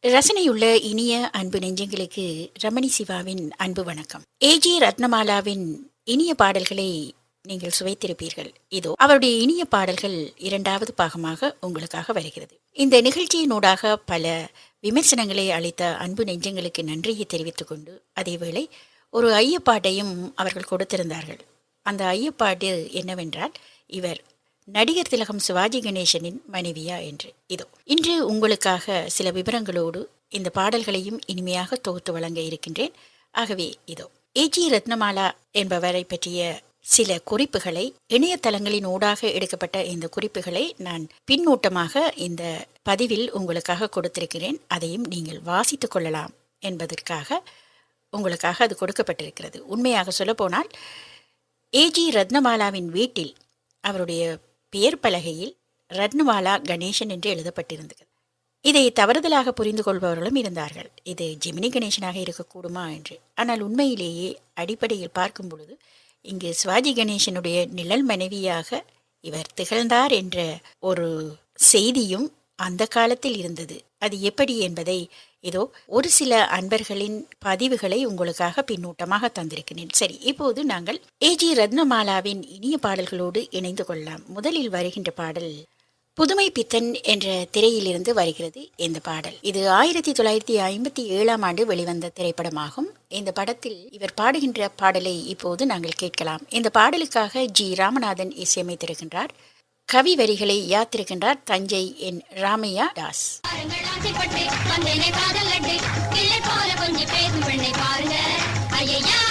ரசனையுள்ள இனிய அன்பு நெஞ்சங்களுக்கு ரமணி சிவாவின் அன்பு வணக்கம். ஏஜி ரத்னமாலாவின் இனிய பாடல்களை நீங்கள் சுவைத்திருப்பீர்கள். இதோ அவருடைய இனிய பாடல்கள் இரண்டாவது பாகமாக உங்களுக்காக வருகிறது. இந்த நிகழ்ச்சியினூடாக பல விமர்சனங்களை அளித்த அன்பு நெஞ்சங்களுக்கு நன்றியை தெரிவித்துக் கொண்டு அதேவேளை ஒரு ஐயப்பாட்டையும் அவர்கள் கொடுத்திருந்தார்கள். அந்த ஐயப்பாடு என்னவென்றால், இவர் நடிகர் திலகம் சிவாஜி கணேசனின் மனைவியா என்று. இதோ இன்று உங்களுக்காக சில விவரங்களோடு இந்த பாடல்களையும் இனிமையாக தொகுத்து வழங்க இருக்கின்றேன். ஆகவே இதோ ஏஜி ரத்னமாலா என்பவரை பற்றிய சில குறிப்புகளை, இணையதளங்களின் ஊடாக எடுக்கப்பட்ட இந்த குறிப்புகளை நான் பின்னூட்டமாக இந்த பதிவில் உங்களுக்காக கொடுத்திருக்கிறேன். அதையும் நீங்கள் வாசித்துக் கொள்ளலாம் என்பதற்காக உங்களுக்காக அது கொடுக்கப்பட்டிருக்கிறது. உண்மையாக சொல்லப்போனால் ஏஜி ரத்னமாலாவின் வீட்டில் அவருடைய பெயர் பலகையில் ரத்னமாலா கணேசன் என்று எழுதப்பட்டிருந்தது. இதை தவறுதலாக புரிந்து கொள்பவர்களும் இருந்தார்கள். இது ஜெமினி கணேசனாக இருக்கக்கூடுமா என்று. ஆனால் உண்மையிலேயே அடிப்படையில் பார்க்கும் பொழுது இங்கு சிவாஜி கணேசனுடைய நிழல் மனைவியாக இவர் திகழ்ந்தார் என்ற ஒரு செய்தியும் அந்த காலத்தில் இருந்தது. அது எப்படி என்பதை இதோ ஒரு சில அன்பர்களின் பதிவுகளை உங்களுக்காக பின்னூட்டமாக தந்திருக்கிறேன். சரி, இப்போது நாங்கள் ஏஜி ரத்னமாலாவின் இனிய பாடல்களோடு இணைந்து கொள்ளலாம். முதலில் வருகின்ற பாடல் புதுமை பித்தன் என்ற திரையிலிருந்து வருகிறது. இந்த பாடல் இது 1957 ஆண்டு வெளிவந்த திரைப்படமாகும். இந்த படத்தில் இவர் பாடுகின்ற பாடலை இப்போது நாங்கள் கேட்கலாம். இந்த பாடலுக்காக ஜி ராமநாதன் இசையமைத்திருக்கின்றார். கவி வரிகளை யாத்திருக்கின்றார் தஞ்சை என் ராமையா தாஸ். பாருங்க ஐயா.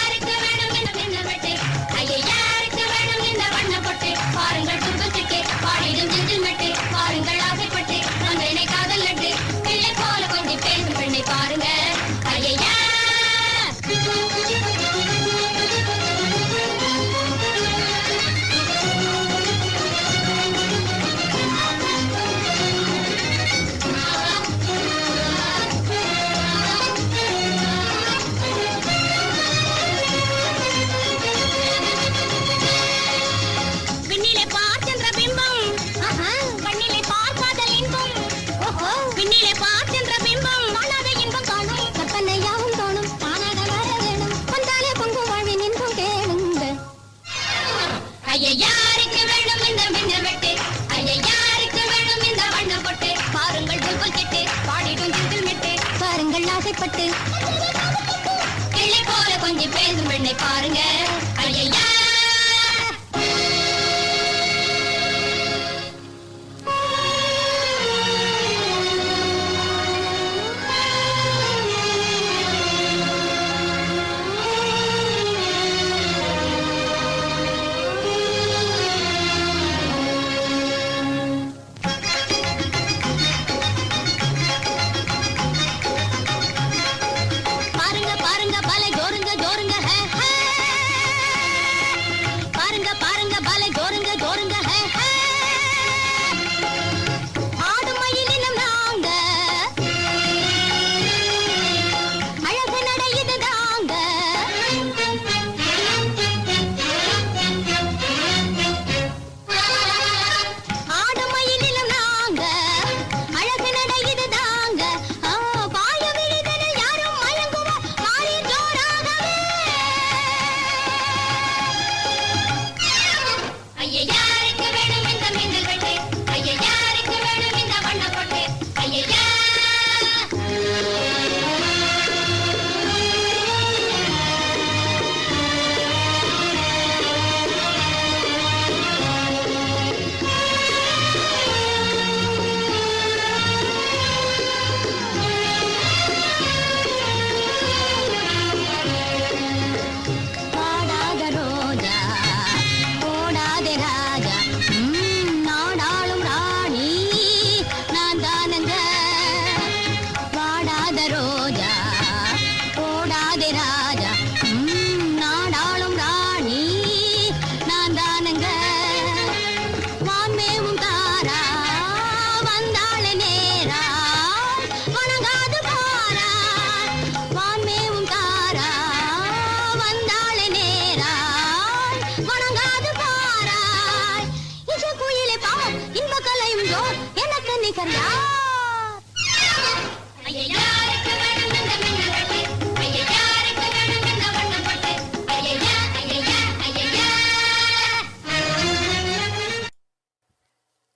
ஐயையாருக்கு வேணும் இந்த மின்னல் வெட்டு, ஐயையாருக்கு வேணும் இந்த வண்ணம் பட்டு, ஐயையா ஐயையா ஐயையா.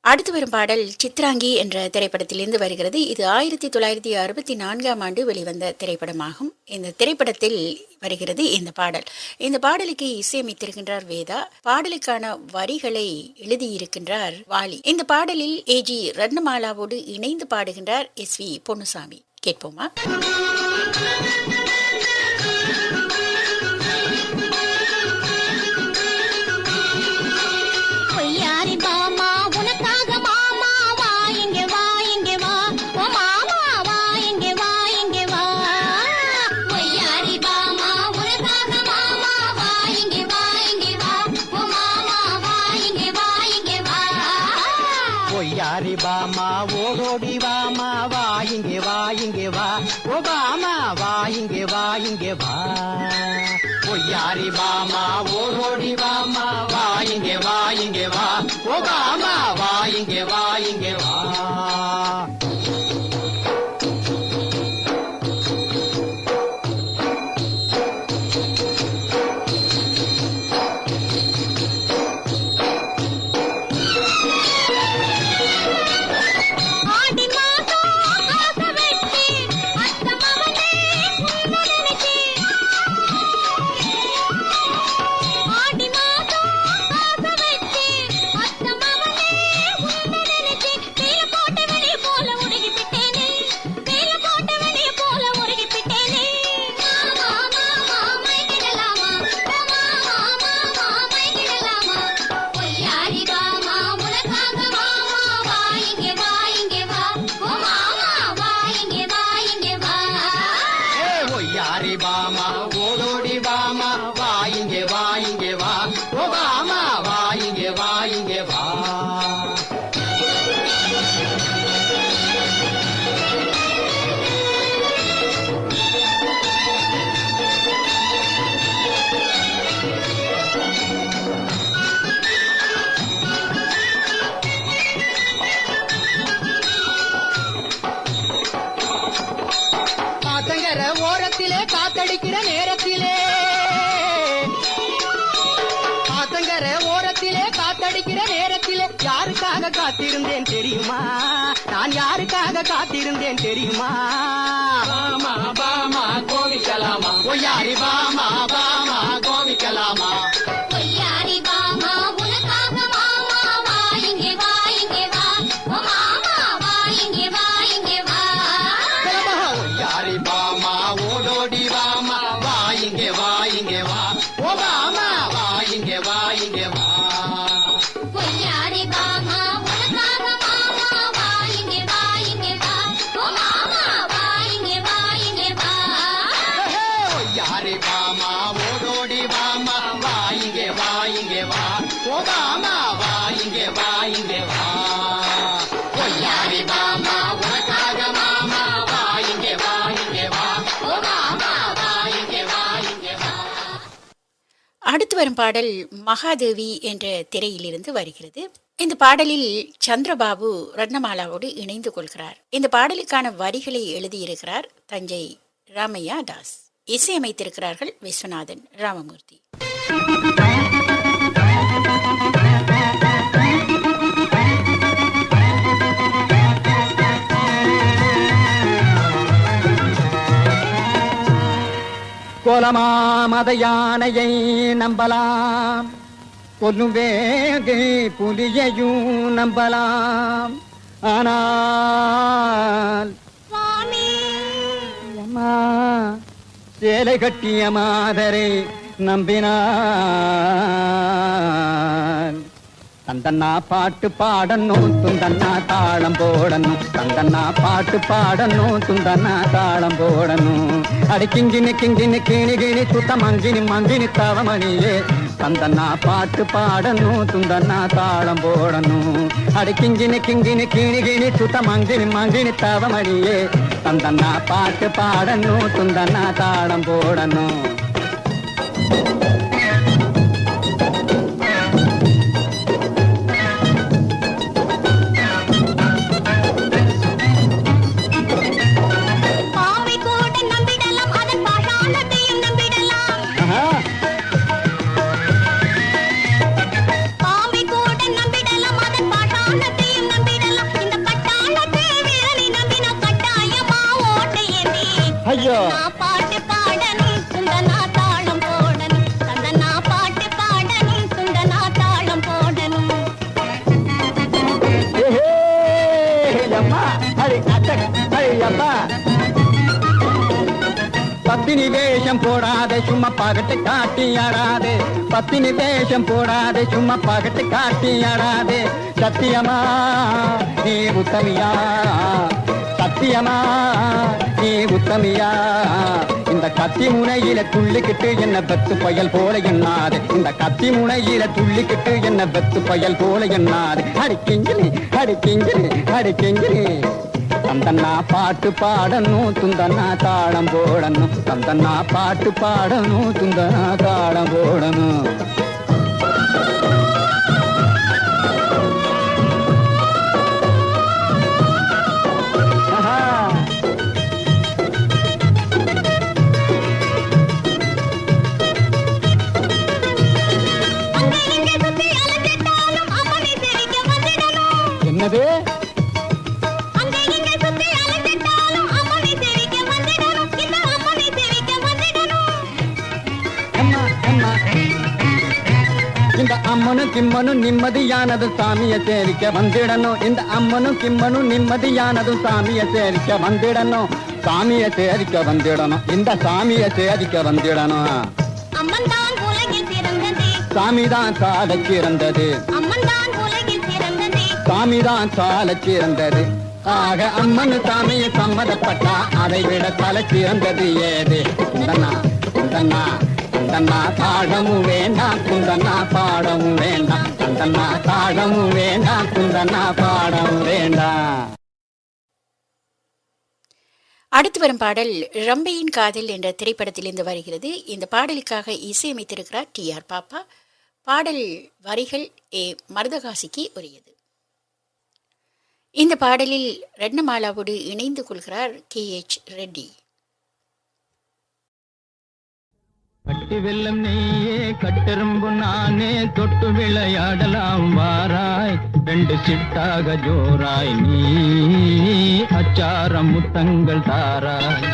அடுத்து வரும் பாடல் சித்ராங்கி என்ற திரைப்படத்திலிருந்து வருகிறது. இது 1964ஆம் ஆண்டு வெளிவந்த திரைப்படமாகும். இந்த திரைப்படத்தில் வருகிறது இந்த பாடல். இந்த பாடலுக்கு இசையமைத்திருக்கின்றார் வேதா. பாடலுக்கான வரிகளை எழுதியிருக்கின்றார் வாலி. இந்த பாடலில் ஏஜி ரத்னமாலாவோடு இணைந்து பாடுகின்றார் SV பொன்னுசாமி. கேட்போமா? பொய்யாரி பாமா உனக்காக மாமா வா இங்கே வா இங்கே வா ஓ மாமா வா இங்கே வா இங்கே வா. பொய்யாரி பாமா உனக்காக மாமா வா இங்கே வா இங்கே வா ஓ மாமா வா இங்கே வா இங்கே வா. பொய்யாரி பாமா ஓடோடி வாமா வா இங்கே வா இங்கே வா ஓ பாமா வா இங்கே வா இங்கே வா. பொய்யாரி பாமா ஓடோடி வாமா வா இங்கே வா இங்கே வா ஓ பாமா வா இங்கே வா இங்கே வா. ஆடி மாதம் ஆசை வெட்டி அத்தமவனே உன்னை நினைச்சு. ஆடி மாதம் ஆசை வெட்டி அத்தமவனே உன்னை நினைச்சு. மேல போட்ட வெளிய போல உருகி விட்டேனே, மேல போட்ட வெளிய போல உருகி விட்டேனே. மாமா மாமா மைக்கிடலாமா, மாமா மாமா மைக்கிடலாமா. பொய்யாரி பாமா உனக்காக மாமா வா இங்கே வா இங்கே வா ஓ மாமா வா இங்கே வா இங்கே வா. ஏ பொய்யாரி பாமா ஓடோடி வாமா வா இங்கே வா இங்கே வா ஓ பாமா வா இங்கே வா இங்கே வா. காத்தங்கர ஓரத்திலே காத்தடிக்கிற நேரத்திலே, காத்தங்கர ஓரத்திலே காத்தடிக்கிற நேரத்திலே யாருக்காக காத்திருந்தேன் தெரியுமா? நான் யாருக்காக காத்திருந்தேன் தெரியுமா? பாமா பாமா கோவிக்கலாமா பொய்யாரி பாமா பாமா கோவிக்கலாமா. பொய்யாரி பாமா உனக்காக மாமா வா இங்கே வா இங்கே வா ஓ மாமா வா இங்கே வா இங்கே வா. பொய்யாரி பாமா ஓடோடி வாமா வா இங்கே வா இங்கே வா ஓ பாமா வா இங்கே வா இங்கே வா. பொய்யாரி பாமா உனக்காக மாமா வா இங்கே வா இங்கே வா ஓ மாமா வா இங்கே வா இங்கே வா. பொய்யாரி பாமா ஓடோடி வாமா வா இங்கே வா இங்கே வா ஓ பாமா வா இங்கே வா இங்கே வா. பொய்யாரி பாமா உனக்காக மாமா வா இங்கே வா இங்கே வா ஓ பாமா வா இங்கே வா இங்கே வா. அடுத்து வரும் பாடல் மகாதேவி என்ற திரையிலிருந்து வருகிறது. இந்த பாடலில் சந்திரபாபு ரத்னமாலாவோடு இணைந்து கொள்கிறார். இந்த பாடலுக்கான வரிகளை எழுதியிருக்கிறார் தஞ்சை ராமையா தாஸ். இசையமைத்திருக்கிறார்கள் விஸ்வநாதன் ராமமூர்த்தி. கோலமாமத யானையை நம்பலாம், கொல்லும் வேகை புலியையும் நம்பலாம். ஆனால் அம்மா சேலை கட்டிய மாதரை நம்பினான். தந்தன்னா பாட்டு பாடணும், துந்தன்னா தாளம் போடணும். தந்தன்னா பாட்டு பாடணும், துந்தன்னா தாளம் போடணும். அடி கிங்கினி கிங்கினி கிணி கிணி சுத்த மங்கினி மங்கினி தவமணியே. தந்தன்னா பாட்டு பாடணும், துந்தன்னா தாளம் போடணும். அடி கிங்கினி கிங்கினி கிணி கிணி சுத்த மங்கினி மங்கினி தவமணியே. தந்தன்னா பாட்டு பாடணும், துந்தன்னா தாளம் போடணும். ஐயோ நான் பாட்டு பாடணும் துண்டனா தாளம் போடணும் தந்தனா பாட்டு பாடணும் துண்டனா தாளம் போடணும் ஏஹே, அம்மா அடி அட்டக் அடி அம்மா பத்தினி வேஷம் போடாதே சும்மா பகட்டு காட்டி ஆடாதே பத்தினி வேஷம் போடாதே சும்மா பகட்டு காட்டி ஆடாதே சத்தியமா நீ உத்தமியா சத்தியமா நீ உத்தமியா இந்த கத்தி முனையில துள்ளிக்கிட்டு என்ன வெத்து பயல் போல எண்ணாது இந்த கத்தி முனையில துள்ளிக்கிட்டு என்ன வெத்து பயல் போல எண்ணாது அடிக்கிங்கினி அடிக்கிங்கினி அடிக்கிங்கினி தந்தன்னா பாட்டு பாடணும் துந்தன்னா தாளம் போடணும் தந்தன்னா பாட்டு பாடணும் துந்தன்னா தாளம் போடணும் என்னது இந்த அம்மனும் கிம்மனும் நிம்மதியானது சாமிய சேரிக்க வந்திடணும் இந்த அம்மனும் கிம்மனும் நிம்மதியானது சாமிய சேரிக்க வந்திடணும் சாமிய சேரிக்க வந்திடணும் இந்த சாமிய சேரிக்க வந்திடணும் அம்மன் தான் உலகில் பிறந்தது சாமிதான் சாலச் சிறந்தது அம்மன் தான் உலகில் பிறந்தது சாமிதான் சாலச் சிறந்தது ஆக அம்மன் சாமியை சம்மதப்பட்டா அதை விட தலை சிறந்தது ஏது குந்தன்னா குந்தன்னா குந்தன்னா தாழமும் வேண்டாம் குந்தன்னா பாடமும் வேண்டாம் குந்தன்னா தாழமும் வேண்டாம் குந்தன்னா பாடமும் வேண்டாம் அடுத்து வரும் பாடல் ரம்பையின் காதல் என்ற திரைப்படத்திலிருந்து வருகிறது. இந்த பாடலுக்காக இசையமைத்திருக்கிறார் TR பாப்பா. பாடல் வரிகள் மருதகாசிக்கு உரியது. இந்த பாடலில் ரத்னமாலாவோடு இணைந்து கொள்கிறார் KH ரெட்டி. கட்டி வெல்லம் நீயே கட்டெரும்பு நானே தொட்டு விளையாடலாம் வாராய் ரெண்டு சிட்டாக ஜோராய் நீ அச்சாரம் முத்தங்கள் தாராய்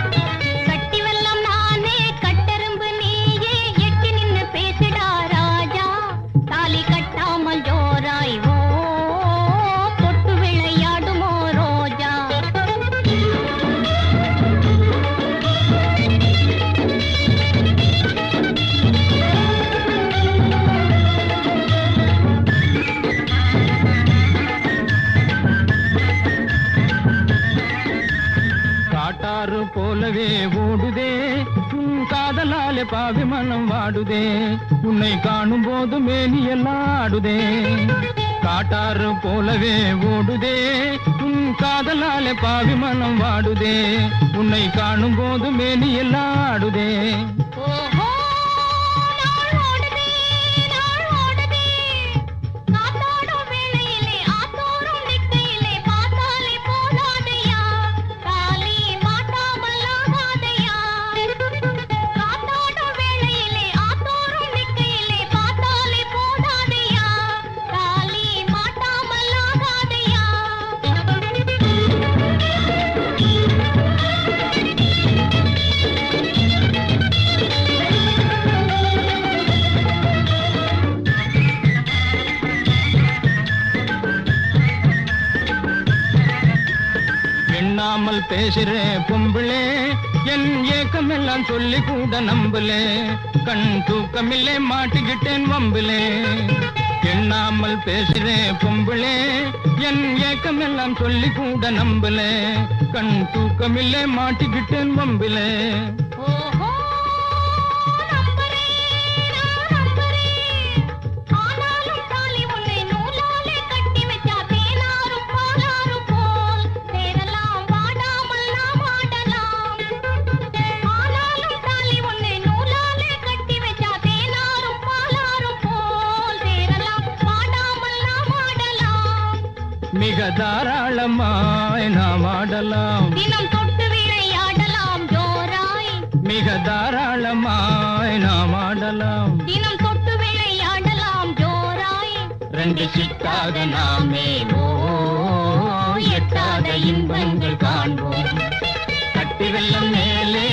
கட்டி வெல்லம் நானே கட்டெரும்பு நீயே எட்டி நின்னு பேசிடா ராஜா தாலி கட்டாமல் ஜோராய் ஓ தொட்டு விளையாடுமோ ரோஜா காட்டாறு போலவே ஓடுதே உன் காதலாலே பாவி மனம் வாடுதே உன்னை காணும் போது மேனி எல்லாம் ஆடுதே காட்டாறு போலவே ஓடுதே உன் காதலாலே பாவி மனம் வாடுதே உன்னை காணும் போது மேனி எல்லாம் ஆடுதே ஓஹோ நாள் ஓடுதே காத்தாடும் வேளையிலே ஆத்தோறும் நிக்கையிலே பார்த்தாலே போதாதையா தாலி மாட்டாமல் ஆகாதையா காத்தாடும் வேளையிலே ஆத்தோறும் நிக்கையிலே பார்த்தாலே போதாதையா தாலி மாட்டாமல் ஆகாதையா எண்ணாமல் பேசுறே பொம்பிளே என் ஏக்கமெல்லாம் சொல்லி கூட நம்பலே கண் தூக்கமில்லே மாட்டிக்கிட்டேன் வம்பிலே எண்ணாமல் பேசுறே பொம்பிளே என் ஏக்கமெல்லாம் சொல்லி கூட நம்பலே கண் தூக்கமில்லே மாட்டிக்கிட்டேன் வம்பிலே ஓஹோ நம்பரே ஆனாலும் தாலி உன்னை நூலாலே கட்டி வச்சா தேனாரும் பாலாரும் போல் சேரலாம் வாடாமல் நாம் ஆடலாம் ஆனாலும் தாலி உன்னை நூலாலே கட்டி வச்சா தேனாரும் பாலாரும் போல் சேரலாம் வாடாமல் நாம் ஆடலாம் மிக தாராளமாய் நாம் ஆடலாம் தினம் தொட்டு விளையாடலாம் ஜோராய் மிக தாராளமாய் நாம் ஆடலாம் தினம் தொட்டு விளையாடலாம் ஜோராய் ரெண்டு சிட்டாக நாமே ஓ எட்டாத இன்பங்கள் காண்போம் கட்டி வெள்ளம் மேலே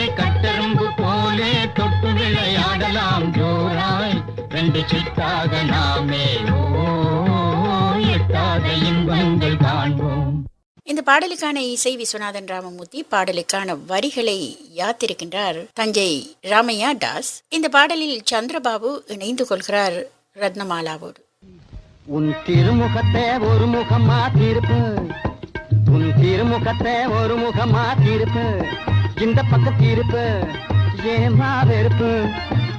அடிக்கலாம் ஜோராய் ரெண்டு சிட்டாக நாமே எட்டாத இன்பங்கள் காண்போம். இந்த பாடலுக்கான இசை விஸ்வநாதன் ராமமூர்த்தி, பாடலுக்கான வரிகளை யாத்திருக்கின்றார் தஞ்சை ராமையா தாஸ். இந்த பாடலில் சந்திரபாபு இணைந்து கொள்கிறார் ரத்னமாலாவோடு. உன் திருமுகத்தை ஒரு முகமா தீர்ப்பு, உன் திருமுகத்தை ஒரு முகமா தீர்ப்பு, இந்த பக்க தீர்ப்பு ஏமா வெறுப்பு,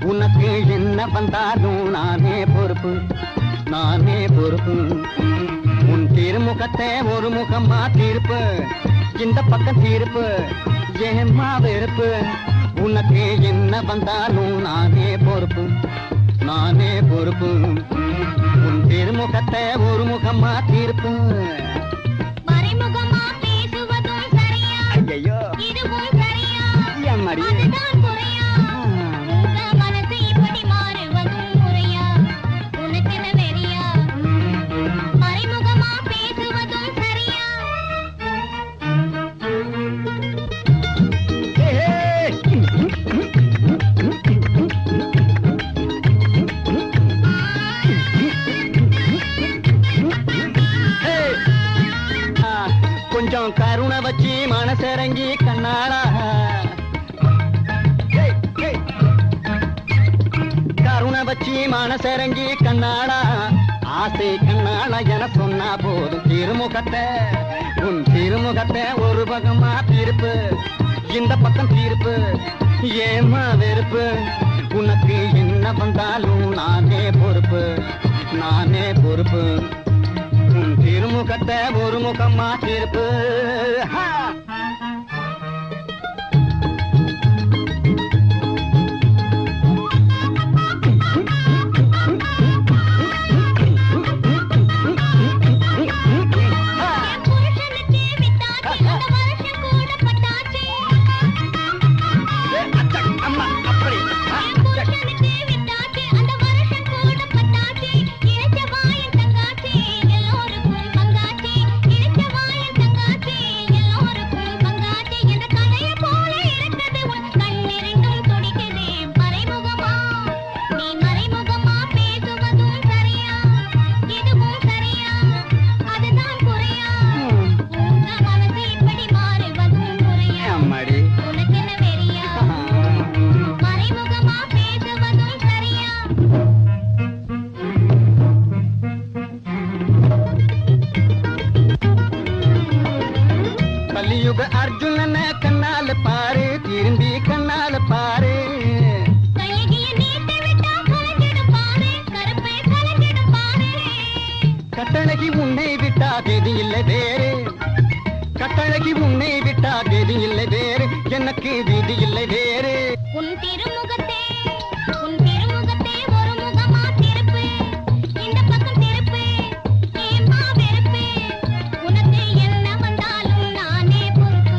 உனக்கு என்ன வந்தாலும் நானே பொறுப்பு, நானே பொறுப்பு. உன் திருமுகத்தை ஒரு முகமா தீர்ப்பு, இந்த பக்க தீர்ப்பு ஏமா வெறுப்பு, உனக்கு என்ன வந்தாலும் நானே பொறுப்பு, நானே பொறுப்பு. உன் திருமுகத்தை ஒரு முகமா தீர்ப்பு. மறைமுகமா பேசுவதும் சரியா, ஐயோ இதுவும் சரியா, எம்மாடி. அதுதான் குறையா, உங்க மனசு இப்படி மாறுவதும் முறையா, உனக்கென வெறியா, மறைமுகமா பேசுவதும் சரியா. கொஞ்சம் கருணை வச்சு மனசிறங்கி கண்ணாளா, கருணை வச்சு மனசிறங்கி கண்ணாளா, ஆசை கண்ணாளா என சொன்னா போதும். திருமுகத்தை உன் திருமுகத்தை ஒரு பக்கமா தீர்ப்பு, இந்த பக்கம் தீர்ப்பு ஏமா வெறுப்பு, உனக்கு என்ன வந்தாலும் நானே பொறுப்பு, நானே பொறுப்பு. உன் திருமுகத்தை ஒரு முகமா தீர்ப்பு. புருஷனுக்கு விட்டாச்சு, அந்த வருஷம் கூட பட்டாச்சு. அம்மா அப்படி புருஷனுக்கு விட்டாச்சு, அந்த வருஷம் கூட பட்டாச்சு. இழைச்ச வாயின் தங்காச்சி, எல்லோருக்கும் பங்காச்சி. இழைச்ச வாயின் தங்காச்சி, எல்லோருக்கும் பங்காச்சி. என்ற கதையை போல இருக்குது உன் கண்ணிரண்டும் துடிக்குது. மறைமுகமா நீ மறைமுகமா பேசுவதும் சரியா, இதுவும் சரியா, அதுதான் குறையா, உங்க மனசு இப்படி மாறுவதும் முறையா, அம்மாடி. உனக்கென்ன வெறியா, மறைமுகமா பேசுவதும் சரியா. கலியுக அர்ஜுனன கண்ணால பாரு, திரும்பி கண்ணால பாரு. கையகிய நீட்டி விட்டா கலைஞ்சிடும் பாரு, கருப்பை கலைஞ்சிடும் பாரு. கட்டழகி உன்னை விட்டா கதி இல்லை வேறு, கட்டழகி உன்னை விட்டா கதி இல்லை வேறு, எனக்கு விதி இல்லை வேறு. உன் திருமுகத்தே ஒரு முகமா திருப்பு, இந்த பக்கம் திருப்பு ஏமா வெறுப்பு, உனக்கு என்ன வந்தாலும் நானே பொறுப்பு.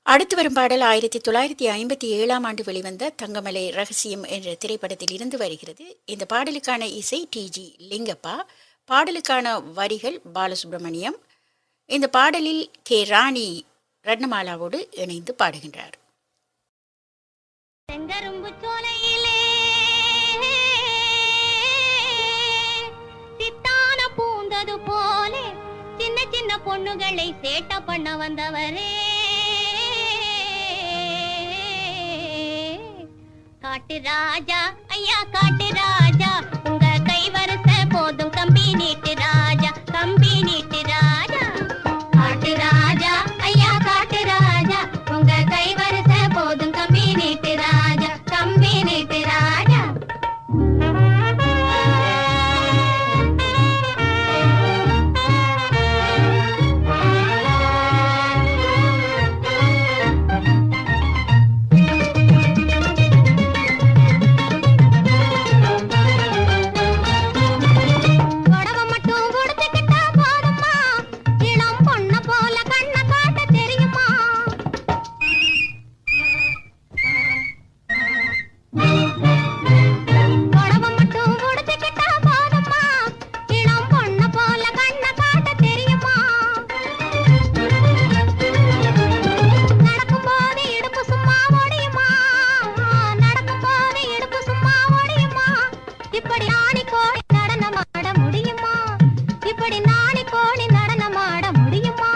அடுத்து வரும் பாடல் 1957 ஆண்டு வெளிவந்த தங்கமலை ரகசியம் என்ற திரைப்படத்தில் இருந்து வருகிறது. இந்த பாடலுக்கான இசை டிஜி லிங்கப்பா, பாடலுக்கான வரிகள் பாலசுப்ரமணியம். இந்த பாடலில் கே ராணி ரத்னமாலாவோடு இணைந்து பாடுகின்றார். செங்கரும்பு சோலையிலே சித்தான பூந்தது போலே சின்ன சின்ன பொண்ணுகளை சேட்டை பண்ண வந்தவரே, காட்டு ராஜா ஐயா காட்டு ராஜா, உங்க கை வரிச போதும் கம்பி நீட்டு ராஜா, கம்பி நீட்டு ராஜா. காட்டு ராஜா ஐயா காட்டு ராஜா, உங்க கை வரிச போதும் கம்பி நீட்டு ராஜா, கம்பி நீட்டு ராஜா. கொடவ மட்டும் இப்படி நாளை கோடி நடனமாட முடியுமா?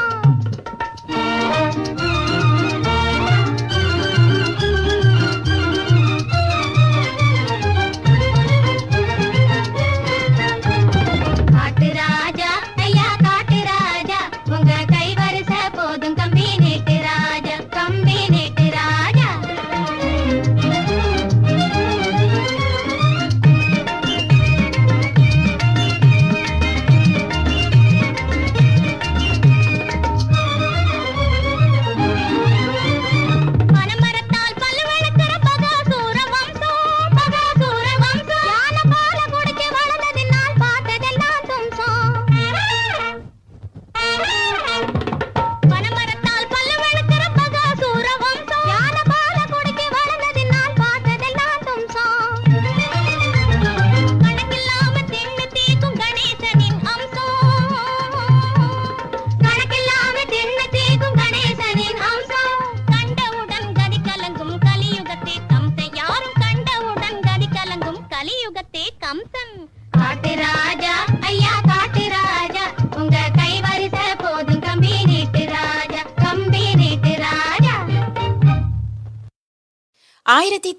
காட்டு ராஜா ஐயா காட்டு ராஜா, உங்க கை வரிச போதும் கம்பி நீட்டு ராஜா, கம்பி நீட்டு ராஜா.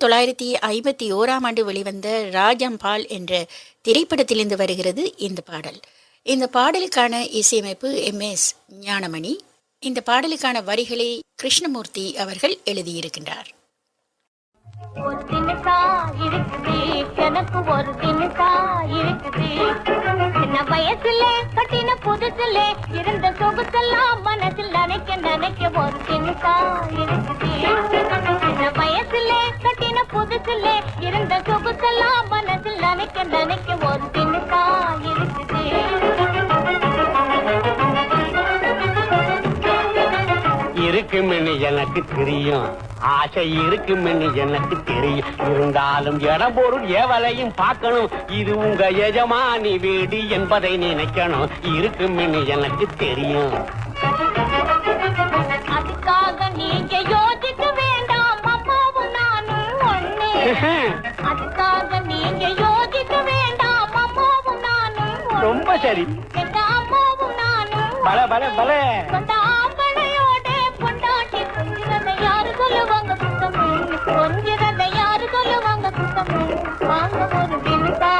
1951ஆம் ஆண்டு வெளிவந்த ராஜம்பால் என்ற திரைப்படத்திலிருந்து வருகிறது இந்த பாடல். இந்த பாடலுக்கான இசையமைப்பு MS ஞானமணி. இந்த பாடலுக்கான வரிகளை கிருஷ்ணமூர்த்தி அவர்கள் எழுதியிருக்கின்றார். ஒரு தினசா இருக்குது எனக்கு, ஒரு தினசா இருக்குது. சின்ன வயசுல கட்டின புதுசுல இருந்த சொகுசெல்லாம் மனசில் நினைக்க நினைக்க ஒரு தினசா இருக்குது. சின்ன வயசுல கட்டின புதுசுல இருந்த சொகுசெல்லாம் மனசில் நினைக்க நினைக்க ஒரு தினசா இருக்குது. இருக்குமென்னு எனக்கு தெரியும், ஆசை இருக்குமென்னு எனக்கு தெரியும். இருந்தாலும் இடம் பொருள் ஏவலையும் பார்க்கணும், இது உங்க எஜமானி வீடு என்பதை நினைக்கணும். இருக்குமென்னு எனக்கு தெரியும். அதுக்காக நீங்க யோசிக்க வேண்டாம், அம்மாவும் நானும் ஒண்ணு. அதுக்காக நீங்க யோசிக்க வேண்டாம், அம்மாவும் நானும் ஒண்ணு. ரொம்ப சரி. எங்க அம்மாவும் நானும் பல பல பல சொந்த ஆம்பளையோட பொண்டாட்டி கொஞ்சிறத யாரு சொல்லுவாங்க குத்தம், கொஞ்சிறத யாரு சொல்லுவாங்க குத்தம். வாங்க ஒரு தினசா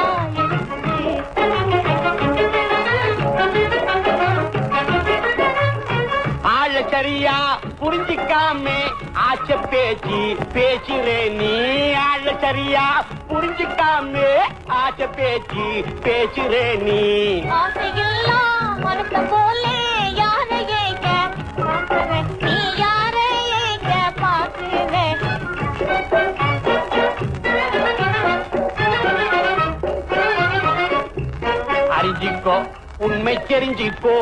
ஆள சரியா புரிஞ்சிக்காமே ஆச்ச பேச்சு பேச்சுரே நீ. ஆள சரியா புரிஞ்சிக்காமே ஆச்ச பேச்சு பேச்சுரே நீ. ஆசையெல்லாம் மனச போலே யாரை ஏக்க பார்க்கிறேன், நீ யாரை ஏக்க பார்க்கிறேன். அறிஞ்சிக்கோ உண்மை தெரிஞ்சிக்கோ,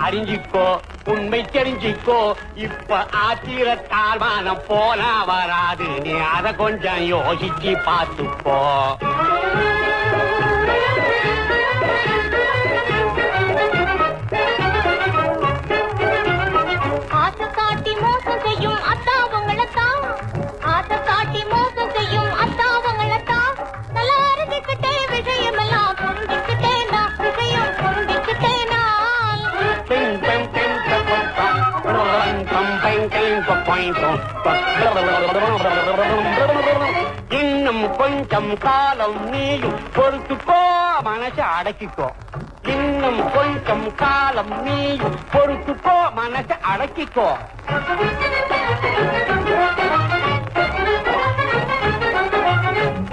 அறிஞ்சிக்கோ உண்மை தெரிஞ்சிக்கோ. இப்ப ஆத்திரத்தால் மனம் போனா வராது, நீ அத கொஞ்சம் யோசிச்சு பார்த்துக்கோ. ஆசை காட்டி மோசம் செய்யும் அத்தாவங்களத்தான், ஆசை காட்டி மோசம் செய்யும் அத்தாவங்களத்தான். நல்லா அறிஞ்சுக்கிட்டே விஷயமெல்லாம் புரிஞ்சுக்கிட்டேனா, விஷயம் புரிஞ்சுக்கிட்டேனா. இன்னும் கொஞ்சம் காலம் நீயும் பொறுத்துக்கோ, மனசை அடக்கிக்கோ. இன்னும் கொஞ்சம் காலம் நீயும் பொறுத்துக்கோ, மனசை அடக்கிக்கோ.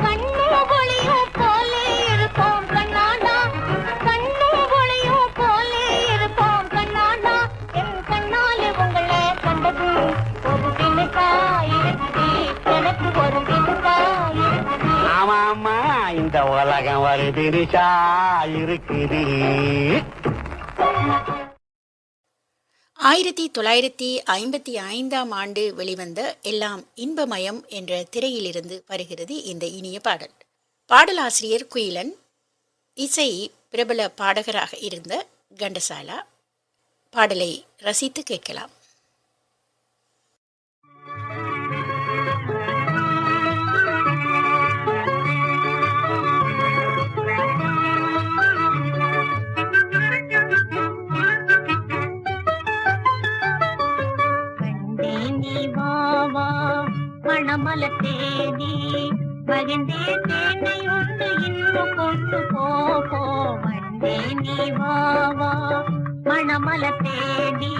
கண்ணு ஒளியும் போலே இருப்போம் கண்ணாண்டா, கண்ணு ஒளியும் போலே இருப்போம் கண்ணாண்டா. என் கண்ணாலே உங்களை கண்டது ஒரு தினசா இருக்குது, எனக்கு ஒரு தினசா இருக்குது. ஆமா ஆமா, இந்த உலகம் ஒரு திரிசா இருக்குது. 1955ஆம் ஆண்டு வெளிவந்த எல்லாம் இன்பமயம் என்ற திரையிலிருந்து வருகிறது இந்த இனிய பாடல். பாடலாசிரியர் குயிலன், இசை பிரபல பாடகராக இருந்த கண்டசாலா. பாடலை ரசித்து கேட்கலாம். மணமலர் தேடி மகிழ்ந்தே தேனை உண்டு இன்பம் கொண்டு போ வந்தே நீ வா வா மணமலர் தேடி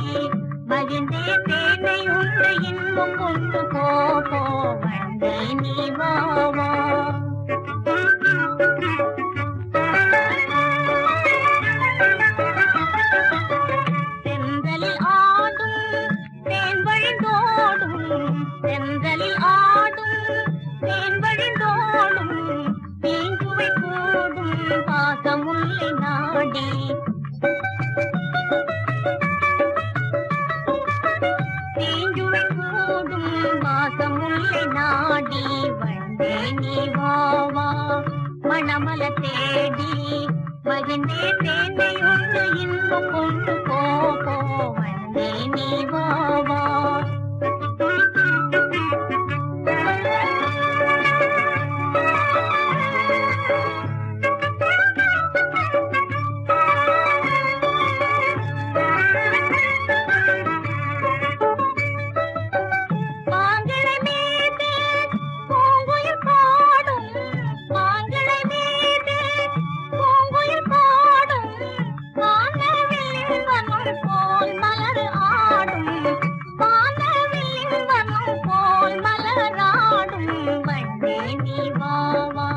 மகிழ்ந்தே தேனை உண்டு இன்பம் கொண்டு போ வந்தே நீ வா வா செந்தலில் ஆடும் தேன் வழிந்தோடும் செந்தலில் ஆடும் தேன் வழிந்தோடும் தீங்குவை கூடும் பாசமுல்லை நாடி தீங்குவை கூடும் பாசமுல்லை நாடி வந்தே நீ வா வா மணமலர் தேடி மகிழ்ந்தே தேனை உண்டு இன்பம் கொண்டு போ வந்தே நீ வா வா மாங்கழை மீது பூங்குயில் பாடும் மாங்கழை மீது பூங்குயில் பாடும் வானவில் வனம் போல் மலர் ஆடும் வானவில் வனம் போல் மலர் ஆடும் வந்தே நீ வா வா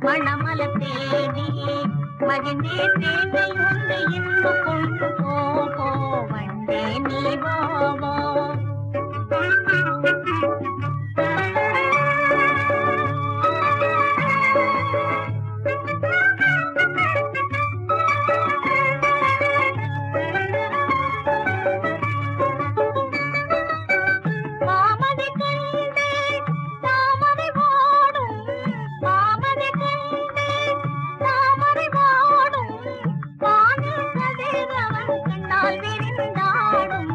மணமலர் தேடி மகிழ்ந்தே தேனை உண்டு இன்பம் கொண்டு போ வந்தே நீ வா வா மாமதி கண்டு தாமரை வாடும் மாமதி கண்டு தாமரை வாடும் வானில் கதிரவன் கண்டால் விரிந்தாடும்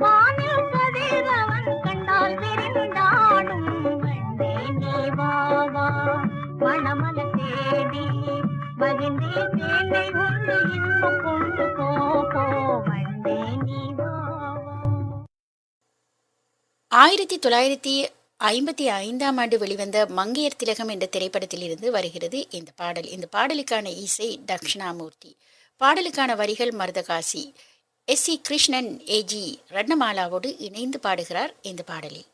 வானில் கதிரவன் கண்டால் விரிந்தாடும் வந்தே நீ வா வா மணமலர் தேடி மகிழ்ந்தே தேனை உண்டு இன்பம் கொண்டு போ வந்தே நீ வா வா 1955ஆம் ஆண்டு வெளிவந்த மங்கையர் திலகம் என்ற திரைப்படத்திலிருந்து வருகிறது இந்த பாடல். இந்த பாடலுக்கான இசை தக்ஷணாமூர்த்தி, பாடலுக்கான வரிகள் மருதகாசி. எஸ்.சி. கிருஷ்ணன் ஏ.ஜி. ரத்னமாலாவோடு இணைந்து பாடுகிறார் இந்த பாடலில்.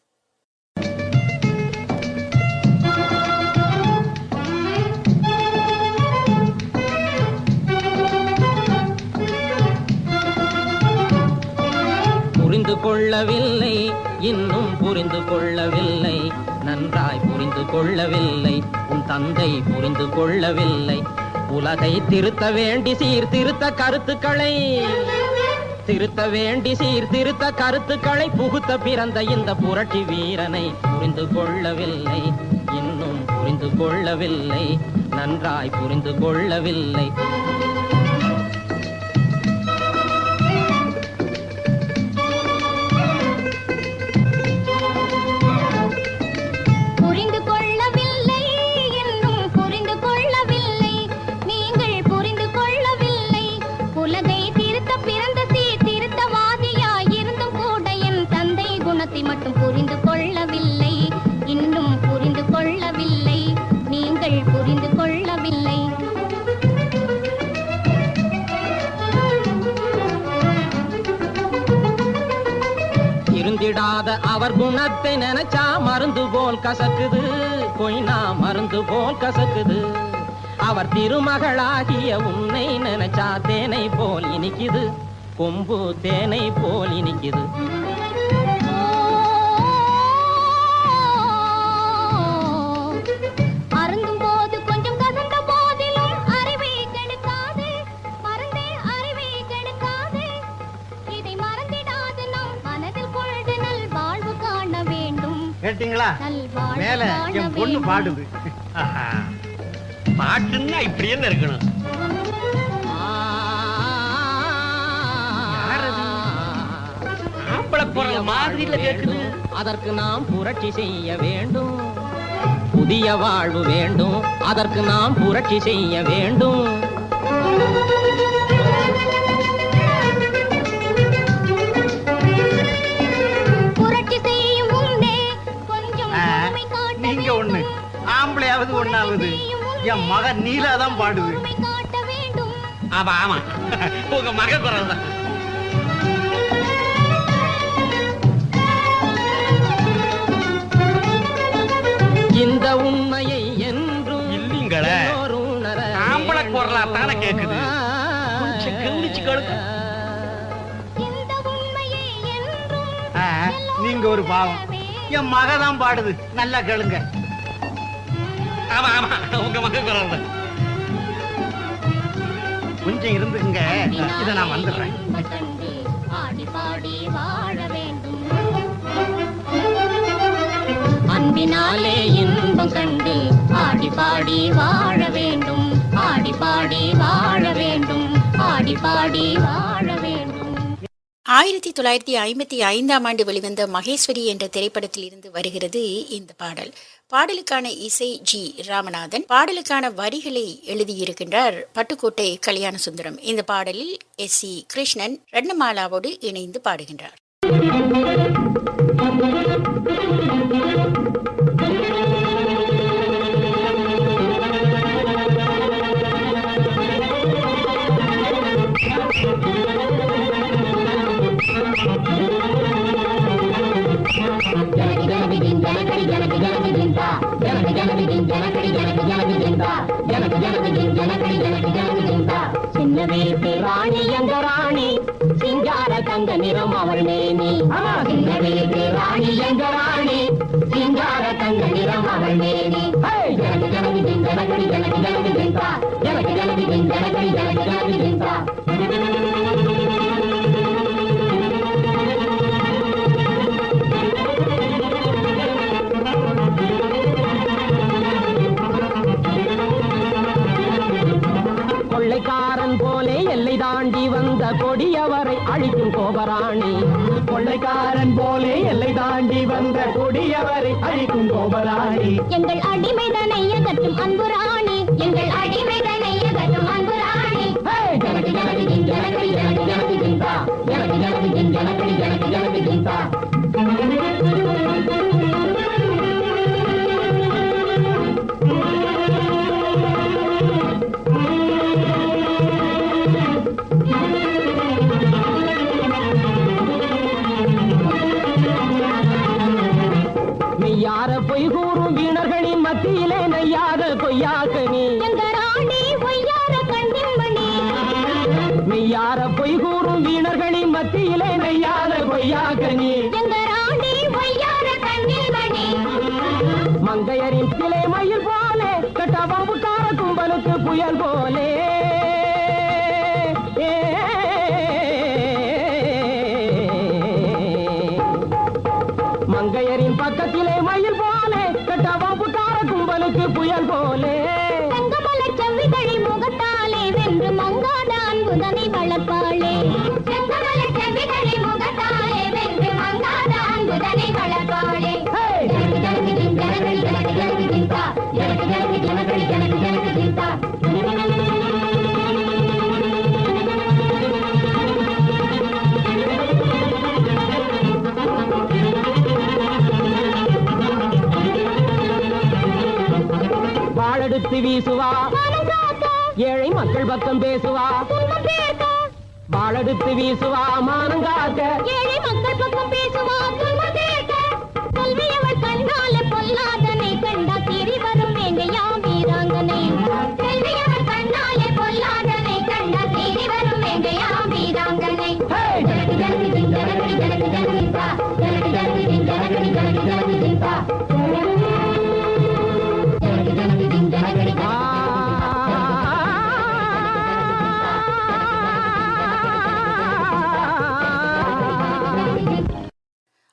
புரிந்து கொள்ளவில்லை, இன்னும் புரிந்து கொள்ளவில்லை, நன்றாய் புரிந்து கொள்ளவில்லை, உன் தந்தை புரிந்து கொள்ளவில்லை. உலகை திருத்த வேண்டி சீர்திருத்த கருத்துக்களை திருத்த வேண்டி சீர்திருத்த கருத்துக்களை புகுத்த பிறந்த இந்த புரட்சி வீரனை புரிந்து கொள்ளவில்லை, இன்னும் புரிந்து கொள்ளவில்லை, நன்றாய் புரிந்து கொள்ளவில்லை. புரிந்து கொள்ளவில்லை, இன்னும் புரிந்து கொள்ளவில்லை, நீங்கள் புரிந்து கொள்ளவில்லை. உலகை திருத்த பிறந்த சீர்திருத்தவாதியாயிருந்தும் கூட என் தந்தை குணத்தை மட்டும் புரிந்து கொள்ளவில்லை, இன்னும் புரிந்து கொள்ளவில்லை, நீங்கள் புரிந்து கொள்ளவில்லை. இருந்திடாத அவர் குணத்தை நினைச்சா மருந்து போல் கசக்குது, கொய்னா மருந்து போல் கசக்குது. அவர் திருமகளாகிய உன்னை நினைச்சா தேனை போல் இனிக்குது, கொம்பு தேனை போல் இனிக்குது. அருந்தும் போது கொஞ்சம் கசந்த போதிலும் அறிவை கெடுக்காது, மறந்தே அறிவை கெடுக்காது. இதை மறந்திடாது நம் மனதில் கொண்டு நல் வாழ்வு காண வேண்டும். கேட்டீங்களா? நல்வாழ்வு மேல காண என் பொண்ணு வேண்டும். பாடுது. பாட்டுன்னா இப்படி என்ன இருக்கணும்? ஆம்பளை குரல் மாதிரில கேக்குது. அதற்கு நாம் புரட்சி செய்ய வேண்டும், புதிய வாழ்வு வேண்டும், அதற்கு நாம் புரட்சி செய்ய வேண்டும். புரட்சி செய்யும் முன்னே கொஞ்சம் என் மகன் நீலா தான் பாடுது. பொறுமை காட்ட வேண்டும். ஆமா ஆமா, உங்க மகன் குரல் தான். இந்த உண்மையை என்றும் இல்லீங்களே, எல்லோரும் உணர ஆம்பளை குரலா தானே வேண்டும். கேக்குது. கொஞ்சம் கவனிச்சு கேளுங்க. இந்த உண்மையை என்றும் நீங்க ஒரு பாவம், என் மக தான் பாடுது. நல்லா கேளுங்க. ஆமா ஆமா, உங்க மகன் குரல் தான். கொஞ்சம் இருந்துக்குங்க, இதை நான் வந்துடுறேன். கண்டு ஆடி பாடி வாழ வேண்டும். அன்பினாலே இன்பம் கண்டு ஆடி பாடி வாழ வேண்டும். ஆடி பாடி வாழ வேண்டும். ஆடி பாடி வாழ வேண்டும். 1955 வெளிவந்த மகேஸ்வரி என்ற திரைப்படத்தில் இருந்து வருகிறது இந்த பாடல். பாடலுக்கான இசை ஜி ராமநாதன், பாடலுக்கான வரிகளை எழுதியிருக்கின்றார் பட்டுக்கோட்டை கல்யாணசுந்தரம். இந்த பாடலில் எஸ்.சி. கிருஷ்ணன் ரத்னமாலாவோடு இணைந்து பாடுகின்றார். சின்ன வீட்டு ராணி எங்க ராணி, சிங்கார தங்க நிறம் அவள் மேனி. சின்ன வீட்டு ராணி எங்க ராணி, சிங்கார தங்க நிறம் அவள் மேனி. ஜனகி ஜனகி ஜனகடி ஜனகி ஜனகி ஜெந்தா, ஜனகி ஜனகி ஜனகடி ஜனகி ஜனகி ஜெந்தா. கொள்ளைக்காரன் போலே எல்லை தாண்டி வந்த கொடியவரை அழிக்கும் கோபராணி. கொள்ளைக்காரன் போலே எல்லை தாண்டி வந்த கொடியவரை அழிக்கும் கோபராணி. எங்கள் அடிமைதனை எகற்றும் அன்பு ராணி. எங்கள் அடிமைதனை எகற்றும் அன்பு ராணி. ஜனகி ஜனகி ஜனகடி ஜனகி ஜனகி ஜெந்தா, ஜனகி ஜனகி ஜனகடி ஜனகி ஜனகி ஜெந்தா. மெய்யார பொய் கூறும் வீணர்களின் மத்தியிலே நெய்யாத பொய்யாக்கனி. எங்க ராணி பொய்யார கண்ணின் மணி. மெய்யார பொய் கூறும் வீணர்களின் மத்தியிலே நெய்யாத பொய்யாக்கனி. எங்க ராணி பொய்யார கண்ணின் மணி. மங்கையரின் கிளை மயில் போலே, கட்டபாம்புக்கார கும்பலுக்கு புயல் போலே. மங்கையரின் பக்கத்திலே மயில் போலே, கட்டபாம்புக்கார கும்பலுக்கு புயல் போலே. தங்கமலர் செவ்விதழி முகத்தாலே வென்று மங்காத அன்புதனை வளர்ப்பாளே. செங்கமலர் செவ்விதழி முகத்தாலே வென்று மங்காத அன்புதனை வளர்ப்பாளே. ஜனகி ஜனகி ஜனகடி ஜனகி ஜனகி ஜெந்தா, ஜனகி ஜனகி ஜனகடி ஜனகி ஜனகி ஜெந்தா. வாழெடுத்து வீசுவா, ஏழை மக்கள் பக்கம் பேசுவா. வாழெடுத்து வீசுவா, மானங்காக்க ஏழை மக்கள் பக்கம் பேசுவா. கல்வியவள் கண்ணால பொல்லாதனை கண்டா திரி வரும் வேங்கையா வீராங்கனை. கல்வியவள் கண்ணால பொல்லாதனை கண்டா திரி வரும் வேங்கையா வீராங்கனை. ஜனகி ஜனகி ஜனகடி ஜனகி ஜனகி ஜெந்தா, ஜனகி ஜனகி ஜனகடி ஜனகி ஜனகி ஜெந்தா. ஜனகி ஜனகி ஜனகடி.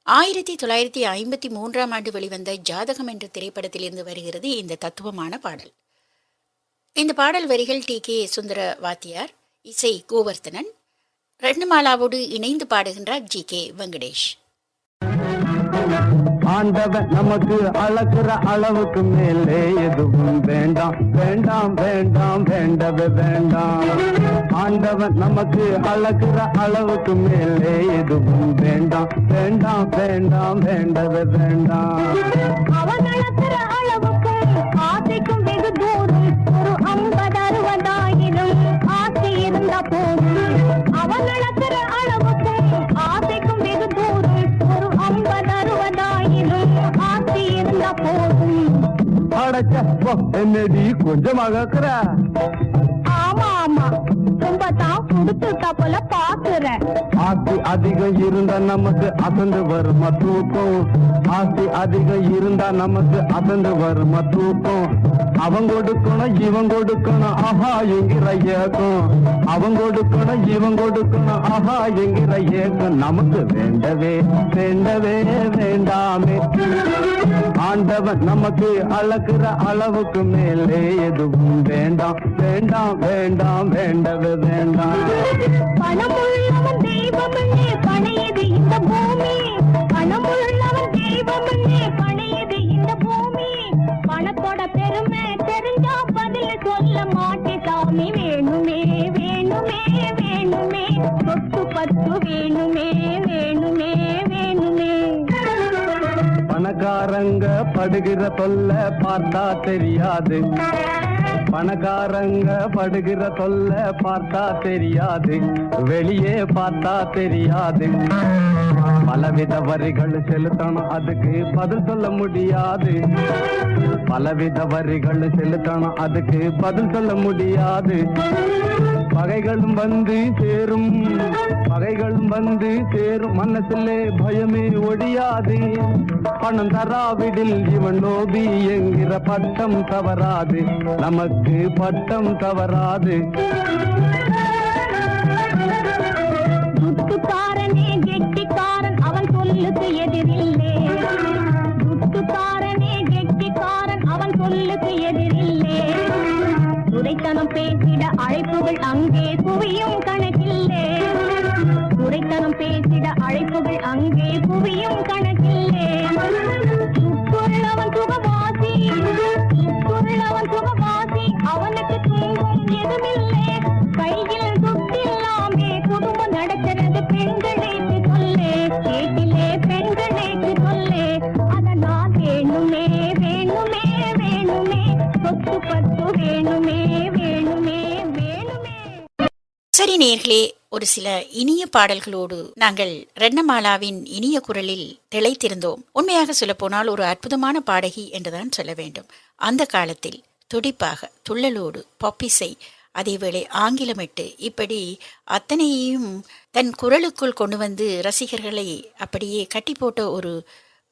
1953 வெளிவந்த ஜாதகம் என்ற திரைப்படத்திலிருந்து வருகிறது இந்த தத்துவமான பாடல். இந்த பாடல் வரிகள் டி.கே. சுந்தர வாத்தியார், இசை கோவர்த்தனன், ரத்னமாலாவோடு இணைந்து பாடுகின்றார் ஜி.கே. வெங்கடேஷ். ஆண்டவன் நமக்கு அளக்குற அளவுக்கு மேலே எதுவும் வேண்டாம் வேண்டாம் வேண்டாம் வேண்டவே வேண்டாம். ஆண்டவன் நமக்கு அளக்குற அளவுக்கு மேலே எதுவும் வேண்டாம் வேண்டாம் வேண்டாம் வேண்டவே வேண்டாம். அவன் அளக்கிற அளவுக்கு ஆசைக்கும் வெகு தூரம் என்னடி கொஞ்சமாக இருக்கிற? ஆமா ஆமா ரொம்ப தான் கொடுத்துட்டா போல பாக்குறேன். ஆஸ்தி அதிகம் இருந்தா நமக்கு அசந்து வருமா தூக்கம்? ஆஸ்தி அதிகம் இருந்தா நமக்கு அசந்து வருமா தூக்கம்? அவன் கொடுக்கணும் இவன் கொடுக்கணும் ஆஹா என்கிற ஏக்கம். அவன் கொடுக்கணும் இவன் கொடுக்கணும் ஆஹா என்கிற ஏக்கம் நமக்கு வேண்டவே வேண்டவே வேண்டாமே. ஆண்டவன் நமக்கு அளக்குற அளவுக்கு மேலே எதுவும் வேண்டாம் வேண்டாம் வேண்டாம் வேண்டவே வேண்டாம். பணமுள்ளவன் தெய்வமன்னே பணையது இந்த பூமி. பணமுள்ளவன் தெய்வமன்னே பணையது இந்த பூமி. பணத்தோட பெருமை தெரிஞ்சா பதில சொல்ல மாட்டே சாமி. வேணுமே வேணுமே வேணுமே சொத்து பத்து வேணுமே வேணுமே வேணுமே. பணக்காரங்க படுகிற தொல்ல பார்த்தா தெரியாது. பணக்காரங்க படுகிற தொல்ல பார்த்தா தெரியாது. வெளியே பார்த்தா தெரியாது. பலவித வரிகள் செலுத்தணும் அதுக்கு பதில் சொல்ல முடியாது. பலவித வரிகள் செலுத்தணும் அதுக்கு பதில் சொல்ல முடியாது. பகைகளும் வந்து சேரும் பகைகளும் வந்து சேரும் மனசிலே பயமே ஒழியாது. பணம் தராவிடில் இவன் லோபி என்கிற பட்டம் தவறாது. நமக்கு பட்டம் தவறாது. துட்டுக்காரனே கெட்டிக்காரன் அவன் சொல்லுக்கு எதிரில்லே. துட்டுக்காரனே கெட்டிக்காரன் அவன் சொல்லுக்கு எதிரில்லே. துரைத்தனம் பேசிட அழைப்புகள் அங்கே குவியும் கணக்கில்லே. துரைத்தனம் பேசிட அழைப்புகள் அங்கே குவியும் கணக்கில்லே. சுற்றுள்ளவன் சுகவாசி சுற்றுள்ளவன் சுகவாசி அவனுக்கு தூங்கும் எதுமில்லே. கையில் துட்டில்லாமே குடும்பம் நடக்கிறது பெண்களுக்கு சொல்லே. கேட்டிலே பெண்களுக்கு சொல்லே. அதனால் வேணுமே வேணுமே வேணுமே சொத்து பத்து வேணுமே வேணுமே வேணுமே. சரி நேயர்களே, ஒரு சில இனிய பாடல்களோடு நாங்கள் ரத்னமாலாவின் இனிய குரலில் திளைத்திருந்தோம். உண்மையாக சொல்லப்போனால் ஒரு அற்புதமான பாடகி என்றுதான் சொல்ல வேண்டும். அந்த காலத்தில் துடிப்பாக துள்ளலோடு பாப்பிசை, அதேவேளை ஆங்கிலமிட்டு, இப்படி அத்தனையும் தன் குரலுக்குள் கொண்டு வந்து ரசிகர்களை அப்படியே கட்டி போட்ட ஒரு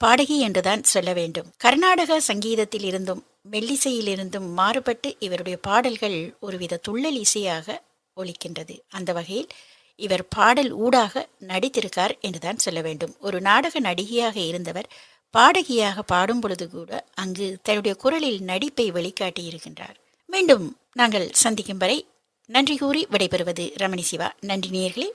பாடகி என்றுதான் சொல்ல வேண்டும். கர்நாடக சங்கீதத்தில் இருந்தும் மெல்லிசையிலிருந்தும் மாறுபட்டு இவருடைய பாடல்கள் ஒருவித துள்ளல் இசையாக ஒலிக்கின்றது. அந்த வகையில் இவர் பாடல் ஊடாக நடித்திருக்கார் என்றுதான் சொல்ல வேண்டும். ஒரு நாடக நடிகையாக இருந்தவர் பாடகியாக பாடும் பொழுது கூட அங்கு தன்னுடைய குரலில் நடிப்பை வெளிக்காட்டி இருக்கின்றார். மீண்டும் நாங்கள் சந்திக்கும் வரை நன்றி கூறி விடைபெறுவது ரமணி சிவா. நன்றி நேயர்களே.